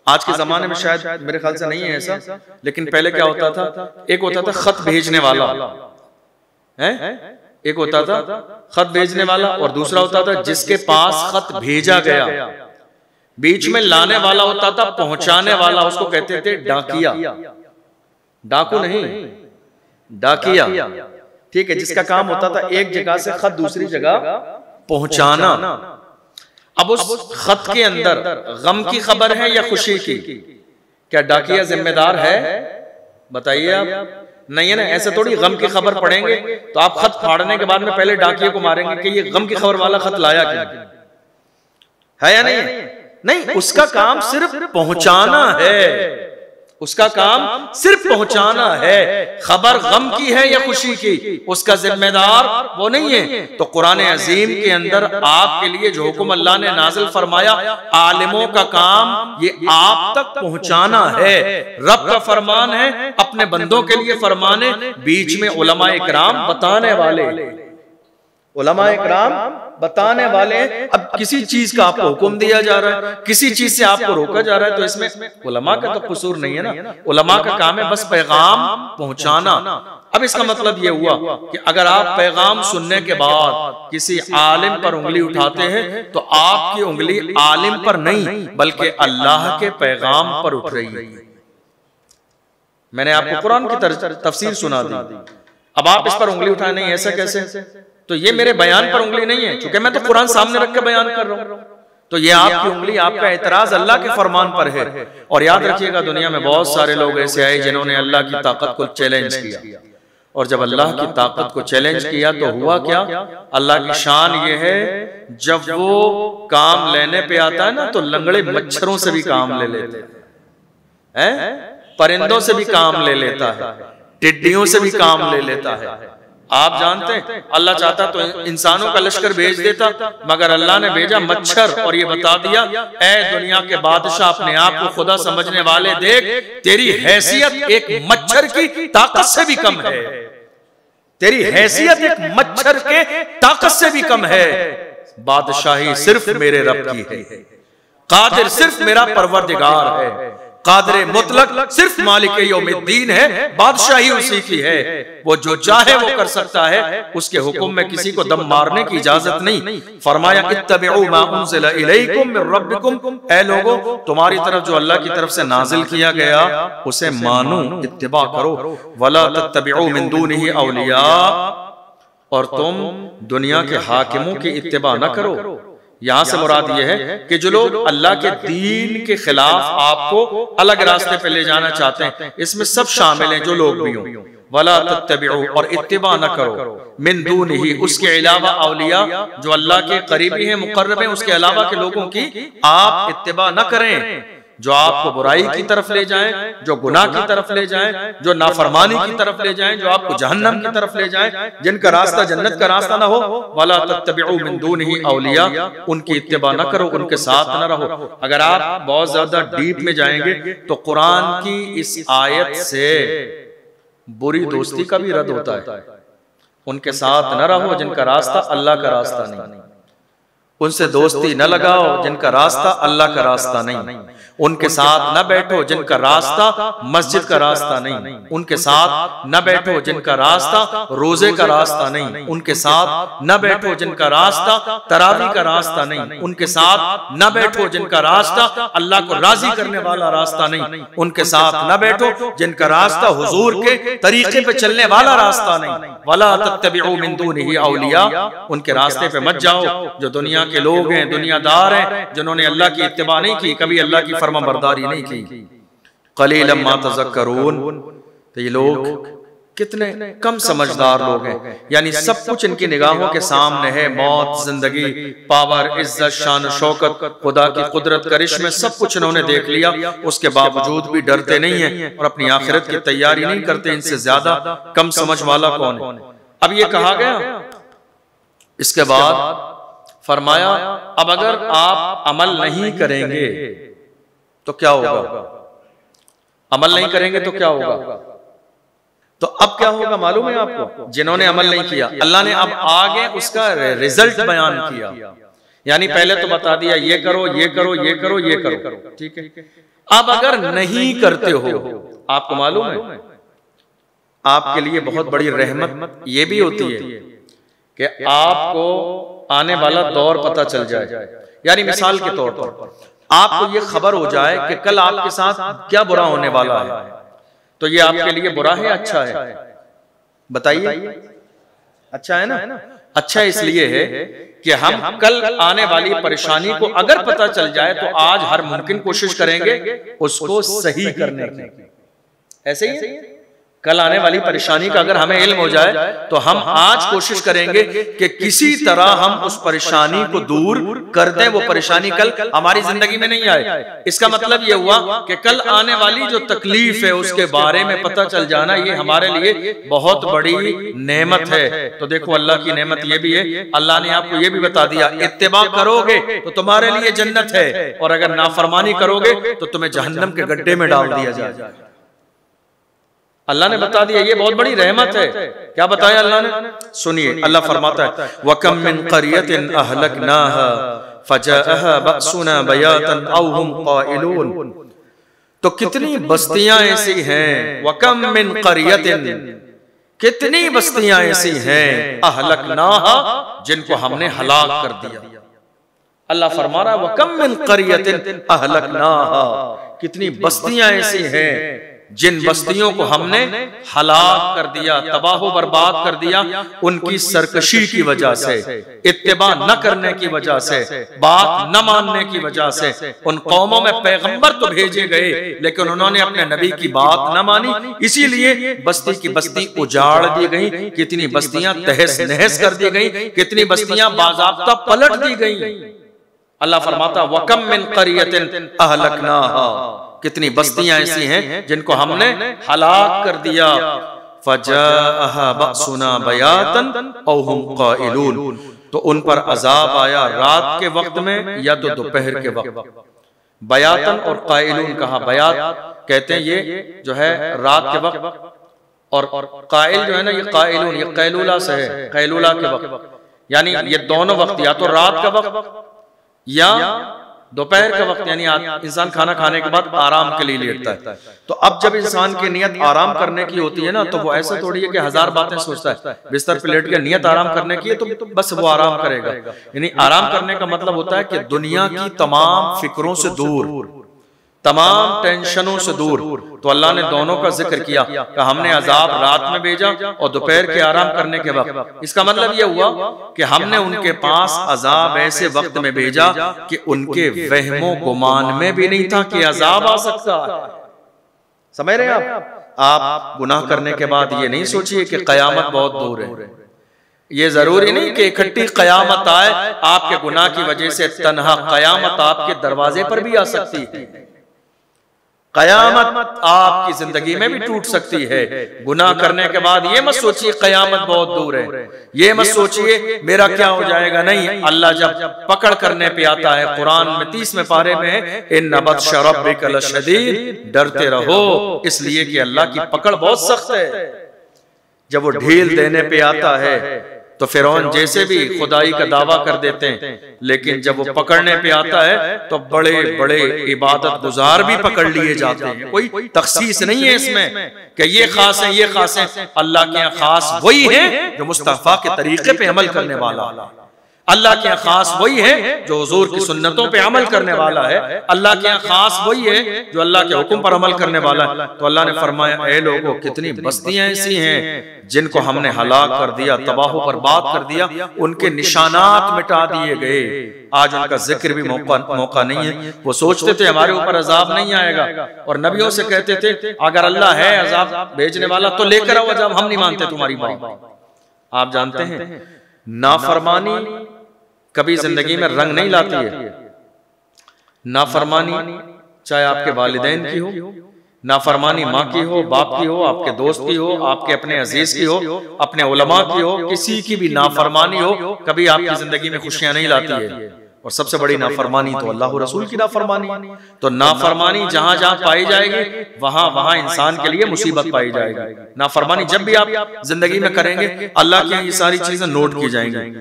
आज के जमाने में शायद मेरे ख्याल से नहीं है ऐसा, लेकिन पहले क्या होता था, एक होता था खत भेजने वाला है, एक होता था खत भेजने वाला और दूसरा होता था जिसके पास खत भेजा गया। बीच में लाने वाला होता था पहुंचाने वाला, उसको कहते थे डाकिया। डाकू नहीं, डाकिया, ठीक है, जिसका काम होता था एक जगह से खत दूसरी जगह पहुंचाना। अब उस खत के अंदर गम की खबर है या खुशी की? क्या डाकिया जिम्मेदार है? बताइए आप। नहीं है ना, ऐसे थोड़ी गम की खबर पढ़ेंगे तो आप खत फाड़ने के बाद में पहले डाकिये को मारेंगे कि ये गम की खबर वाला खत लाया क्या है या नहीं? नहीं, उसका काम सिर्फ पहुंचाना है, उसका काम सिर्फ पहुंचाना है। खबर गम की है या खुशी की, उसका जिम्मेदार वो नहीं है। तो कुरान अजीम के अंदर आपके लिए जो हुक्म अल्लाह ने नाजिल फरमाया, आलिमों का काम ये आप तक पहुंचाना है। रब का फरमान है, अपने बंदों के लिए फरमाने, बीच में उलमा इकराम बताने वाले, उलमा इकराम बताने वाले। अब किसी चीज का आपको हुक्म दिया जा रहा है, किसी चीज से आपको रोका जा रहा है, तो इसमें उलमा का तो कसूर नहीं है ना। उलमा का काम है बस पैगाम पहुंचाना। अब इसका मतलब ये हुआ कि अगर आप पैगाम सुनने के बाद किसी आलिम पर उंगली उठाते हैं तो आपकी उंगली आलिम पर नहीं बल्कि अल्लाह के पैगाम पर उठ रही है। मैंने आपको कुरान की तफसीर सुना दी, अब आप इस पर उंगली उठाए नहीं, ऐसा कैसे? तो ये मेरे बयान पर उंगली नहीं है, क्योंकि मैं तो कुरान सामने रख के बयान कर रहा हूं। तो ये आपकी उंगली, आपका एतराज अल्लाह के फरमान पर है। और याद रखिएगा, दुनिया में बहुत सारे लोग ऐसे आए जिन्होंने अल्लाह की ताकत को चैलेंज किया, और जब अल्लाह की ताकत को चैलेंज किया तो हुआ क्या? अल्लाह की शान ये है, जब वो काम लेने पे आता है ना तो लंगड़े मच्छरों से भी काम ले लेते हैं, परिंदों से भी काम ले लेता है, टिड्डियों से भी काम ले लेता है। आप जानते हैं अल्लाह चाहता तो इंसानों का लश्कर भेज देता, मगर अल्लाह ने भेजा मच्छर और ये बता दिया, ऐ दुनिया के बादशाह, अपने आप को खुदा समझने वाले, देख तेरी हैसियत एक मच्छर की ताकत से भी कम है, तेरी हैसियत एक मच्छर के ताकत से भी कम है। बादशाही सिर्फ मेरे रब की है, कादिर सिर्फ मेरा परवरदिगार है, कादिर मुतलक सिर्फ मालिक यौमिद्दीन है, बादशाही उसी की है। वो जो चाहे वो कर सकता है, उसके हुक्म में किसी को दम मारने की इजाजत नहीं। फरमाया इत्तबिउ मा उनज़िला इलैकुम मिर रब्बिकुम, ऐ लोगों तुम्हारी तरफ जो अल्लाह की तरफ से नाजिल किया गया उसे मानो, इत्तिबा करो। वला तत्तबिउ मिन दूनिही औलिया, और तुम दुनिया के हाकिमों की इत्तिबा न करो। यहां से मुराद यह है कि जो लोग अल्लाह के दीन के खिलाफ आपको अलग रास्ते पे ले जाना चाहते हैं, इसमें सब शामिल हैं जो लोग भी हों। वला तत्तबिउ, और इत्तिबा न करो, मिन दूनिही, उसके अलावा औलिया जो अल्लाह के करीबी हैं, मुकर्रब हैं, उसके अलावा के लोगों की आप इत्तिबा न करें, जो आपको बुराई की तरफ ले जाएं, जो गुनाह की तरफ ले जाएं, जो नाफरमानी की तरफ ले जाएं, जो आपको जहन्नम की तरफ ले जाएं, जिनका रास्ता जन्नत का रास्ता ना हो। वला तत्तबिउ मिन दूनिही औलिया, उनकी इत्तिबा न करो, उनके साथ न रहो। अगर आप बहुत ज्यादा डीप में जाएंगे तो कुरान की इस आयत से बुरी दोस्ती का भी रद्द होता है। उनके साथ न रहो जिनका रास्ता अल्लाह का रास्ता नहीं, उनसे दोस्ती न लगाओ जिनका रास्ता अल्लाह का रास्ता नहीं, उनके साथ न बैठो जिनका रास्ता मस्जिद का रास्ता नहीं, उनके साथ न बैठो जिनका रास्ता रोजे का रास्ता नहीं, उनके साथ न बैठो जिनका रास्ता तरावी का रास्ता नहीं, उनके साथ न बैठो जिनका रास्ता अल्लाह को राजी करने वाला रास्ता नहीं, उनके साथ न बैठो जिनका रास्ता हुजूर के तरीके पे चलने वाला रास्ता नहीं। वला तत्तबिउ मिन दूनिही औलिया, उनके रास्ते पे मत जाओ जो दुनिया के लोग हैं, दुनियादार हैं, जिन्होंने अल्लाह की इत्तिबा नहीं की, कभी अल्लाह की फरमाबरदारी नहीं की। क़लीलन मा तज़क्करून, तो ये लोग कितने कम समझदार लोग हैं। यानी सब कुछ इनकी निगाहों के सामने है, मौत, जिंदगी, पावर, इज्जत, शान, शौकत, खुदा की कुदरत, करिश्मे, सब कुछ इन्होंने देख लिया, उसके बावजूद भी डरते नहीं है और अपनी आखिरत की तैयारी नहीं करते। इनसे ज्यादा कम समझ वाला कौन है? अब ये कहा गया, इसके बाद फरमाया अब अगर आप अमल नहीं करेंगे तो क्या होगा? अमल नहीं करेंगे तो क्या होगा? तो अब क्या होगा मालूम है आपको? जिन्होंने अमल नहीं किया, अल्लाह ने अब आगे उसका रिजल्ट बयान किया यानी पहले तो बता दिया ये करो, ये करो, ये करो, ये करो, ठीक है। अब अगर नहीं करते हो, आपको मालूम है आपके लिए बहुत बड़ी रहमत ये भी होती है कि आपको आने वाला दौर पता चल जाए। यानी मिसाल के तौर पर आपको ये खबर हो जाए कि कल आपके साथ क्या बुरा होने वाला है, तो ये आपके लिए बुरा है अच्छा है? बताइए। अच्छा है ना? अच्छा इसलिए है कि हम कल आने वाली परेशानी को अगर पता चल जाए तो आज हर मुमकिन कोशिश करेंगे उसको सही करने की। ऐसे ही कल आने वाली परेशानी का अगर हमें इल्म हो जाए तो हम आज कोशिश करेंगे कि किसी तरह हम उस परेशानी को दूर कर दें, वो परेशानी कल हमारी जिंदगी में नहीं आए। इसका मतलब ये हुआ कि कल आने वाली जो तकलीफ है उसके बारे में पता चल जाना, ये हमारे लिए बहुत बड़ी नेमत है। तो देखो अल्लाह की नेमत ये भी है, अल्लाह ने आपको ये भी बता दिया इत्तिबा करोगे तो तुम्हारे लिए जन्नत है, और अगर नाफरमानी करोगे तो तुम्हें जहन्नम के गड्ढे में डाल दिया जाएगा। अल्लाह ने बता दिया, ये बहुत बड़ी रहमत है। क्या बताया अल्लाह ने? सुनिए, अल्लाह फरमाता है वकम मिन क़रियतिन अहलकनाहा फजाअहा बअसुना बयातन औ हुम क़ाइलून। तो कितनी बस्तियां ऐसी हैं, वकम मिन क़रियतिन, कितनी बस्तियां ऐसी हैं अहलकनाहा, जिनको हमने हलाक कर दिया। अल्लाह फरमा रहा वकम मिन क़रियतिन अहलकनाहा, कितनी बस्तियां ऐसी हैं जिन बस्तियों को हमने हलाक कर दिया, तबाह बर्बाद कर दिया, उनकी सरकशी की वजह से, इत्तिबा न करने की वजह से, बात न मानने की वजह से। उन कौमों में पैगंबर तो भेजे गए लेकिन उन्होंने अपने नबी की बात न मानी, इसीलिए बस्ती की बस्ती उजाड़ दी गई, कितनी बस्तियां तहस नहस कर दी गई, कितनी बस्तियां बाज़ाब्ता पलट दी गई। अल्लाह फरमाता वकम मिन क़रियतिन अहलकनाहा, कितनी बस्तियां ऐसी हैं जिनको हमने हलाक कर दिया। फजाअहा बअसुना बयातन औ हुम क़ाइलून, तो उन पर अजाब आया रात के वक्त में या तो दोपहर के वक्त। बयातन और क़ाइलून कहा, बयात कहते हैं ये जो है रात के वक्त, और क़ाइल जो है ना ये क़ाइलून, ये कैलूला से है, कैलूला के वक्त। यानी ये दोनों वक्त, या तो रात का वक्त या दोपहर का वक्त, यानी इंसान खाना खाने के बाद आराम के लिए लेटता है। तो अब जब इंसान की नियत आराम करने की होती है ना, तो वो ऐसा थोड़ी है कि हजार बातें सोचता है। बिस्तर पे लेट के नियत आराम करने की है तो बस वो आराम करेगा। यानी आराम करने का मतलब होता है कि दुनिया की तमाम फिक्रों से दूर, तमाम टेंशनों से दूर। तो अल्लाह ने दोनों का जिक्र किया कि हमने अजाब रात में भेजा और दोपहर के आराम करने के वक्त। इसका मतलब यह हुआ कि हमने उनके पास अजाब ऐसे वक्त में भेजा कि उनके वहमो गुमान में भी नहीं था कि अजाब आ सकता है। समझ रहे हैं आप गुनाह करने के बाद ये नहीं सोचिए कि कयामत बहुत दूर है। ये जरूरी नहीं कि इकट्ठी कयामत आए, आपके गुनाह की वजह से तन्हा कयामत आपके दरवाजे पर भी आ सकती है। कयामत आपकी जिंदगी में भी टूट सकती है। गुनाह करने के बाद ये मत सोचिए कयामत बहुत दूर है, ये मत सोचिए मेरा क्या हो जाएगा। नहीं, अल्लाह जब पकड़ करने पे आता है, कुरान में 30वें पारे में इन्न बत्श रब्बिका लशदीद, डरते रहो, इसलिए कि अल्लाह की पकड़ बहुत सख्त है। जब वो ढील देने पे आता है तो फिरौन जैसे भी खुदाई का दावा कर देते हैं, लेकिन जब वो पकड़ने पे आता है तो बड़े बड़े इबादत गुजार भी पकड़ लिए जाते हैं। कोई तखसीस नहीं है इसमें कि ये खास है ये खास है। अल्लाह के यहाँ खास वही है जो मुस्तफा के तरीके पे अमल करने वाला। अल्लाह के यहाँ खास वही है जो हुजूर की सुन्नतों पे अमल करने वाला है। अल्लाह के यहाँ खास वही है जो अल्लाह के हुक्म पर अमल करने वाला है। तो अल्लाह ने फरमाया, ऐ लोगों, कितनी बस्तियां ऐसी हैं जिनको हमने हलाक कर दिया, तबाह बर्बाद कर दिया, उनके निशानात मिटा दिए गए। आज उनका जिक्र भी मौका नहीं है। वो सोचते थे हमारे ऊपर अजाब नहीं आएगा, और नबियों से कहते थे अगर अल्लाह है अजाब भेजने वाला तो लेकर आओ अजाब, हम नहीं मानते तुम्हारी बात। आप जानते हैं नाफरमानी कभी जिंदगी में रंग नहीं लाती है। नाफरमानी चाहे आपके वालिदैन की हो, नाफरमानी माँ की हो, बाप की हो, आपके दोस्त की हो, आपके अपने अजीज की हो, अपने उलमा की हो, किसी की भी नाफरमानी हो कभी आपकी जिंदगी में खुशियां नहीं लाती है। और सबसे बड़ी नाफरमानी तो अल्लाह और रसूल की नाफरमानी। तो नाफरमानी जहां जहां पाई जाएगी वहां वहां इंसान के लिए मुसीबत पाई जाएगी। नाफरमानी जब भी आप जिंदगी में करेंगे, अल्लाह की ये सारी चीजें नोट की जाएंगी।